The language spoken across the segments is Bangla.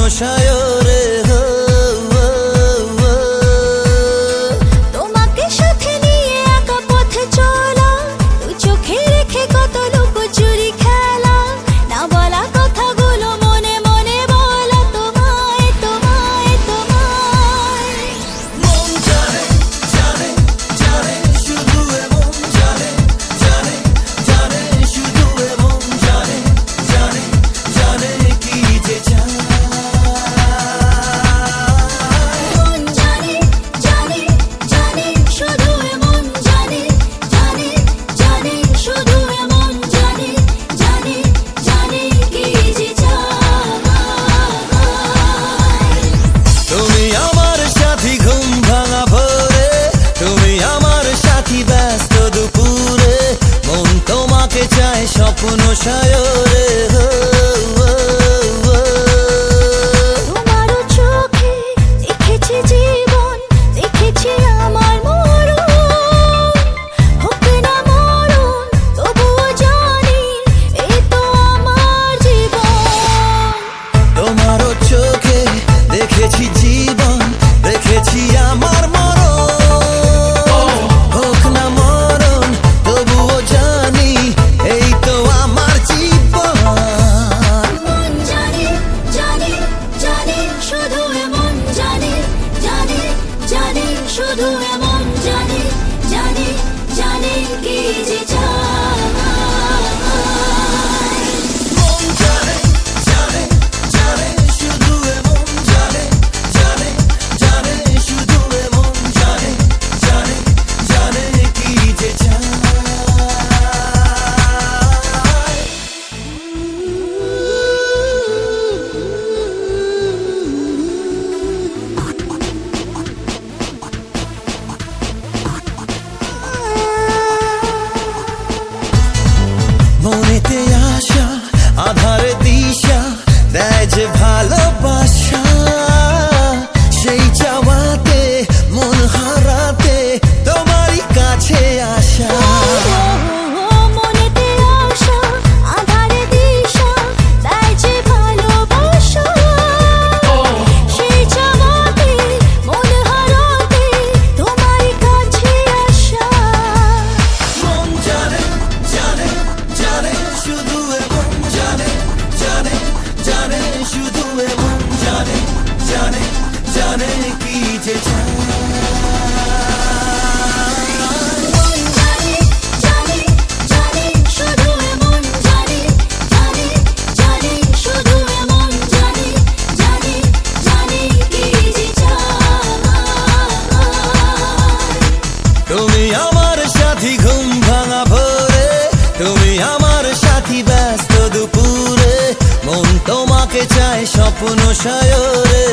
সায়রে তোমাকে সাথে নিয়ে একা পথে চলা, তুই চোখে রেখে কত লুকোচুরি খেলা, না বলা কথাগুলো মনে মনে বলা তোমায় তোমায় তোমায়। মন জানে জানে জানে শুধু এমন জানে জানে জানে শুধু এমন জানে জানে জানে কি যে চায়। মন জানে জানে জানে শুধু এমন জানে জানে জানে শুধু এমন জানে জানে জানে কি যে চায়। তুমি আমার সাথী ঘুম ভাঙা ভোরে, তুমি আমার সাথী ব্যস্ত দুপুরে, মন তোমাকে চায় স্বপ্ন সায়রে। তোমারও চোখে দেখেছি জীবন, দেখেছি আমার মরণ, হোক না মরণ তবুও জানি এই তো আমার জীবন। তোমারও চোখে দেখেছি জীবন, দেখেছি আমার মরণ, হোক না মরণ তবুও জানি এই তো আমার জীবন। মন জানে জানে জানে শুধু এমন জানে জানে জানে শুধু এমন জানে জানে জানে কি যে চায়। মন জানে জানে জানে শুধু এমন জানে জানে জানে শুধু এমন জানে জানে জানে কি যে চায়। মনেতে আশা আধারে দিশা দেয় যে ভালোবাসা, সেই চাওয়াতে মন হারাতে তোমারই কাছে আসা। মনেতে আশা আধারে দিশা দেয় যে ভালোবাসা, সেই চাওয়াতে মন হারাতে তোমারই কাছে আসা। মন জানে জানে জানে শুধু এমন জানে জানে জানে শুধু এমন জানে জানে জানে কি যে চায়। মন জানে জানে জানে শুধু এমন জানে জানে জানে শুধু এমন জানে জানে জানে কি যে চায়। তুমি আমার সাথী ঘুম ভাঙা ভোরে, তুমি আমার সাথী ব্যস্ত দুপুরে, মন তোমাকে চায় স্বপ্ন সায়রে।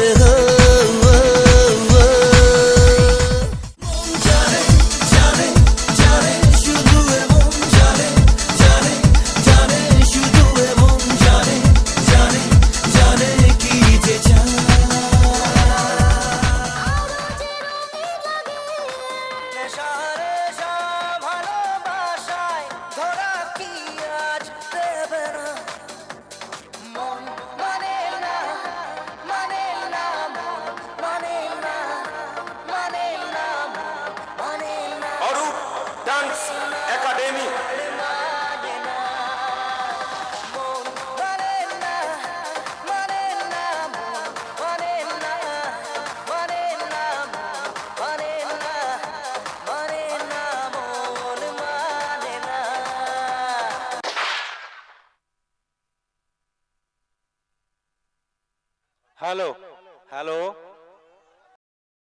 মন জানে জানে জানে শুধু এমন জানে জানে জানে শুধু এমন জানে জানে জানে কি যে চায়। নেশারে ভালোবাসায় ধরা কি আজ দেবে না, মন মানে না মানে না মন মানে না মানে না মন মানে না। অরূপ ডান্স একাডেমি মানে না মন মানে না মানে না মন মানে না মানে না মন মানে না মানে না মন মানে না। Hello hello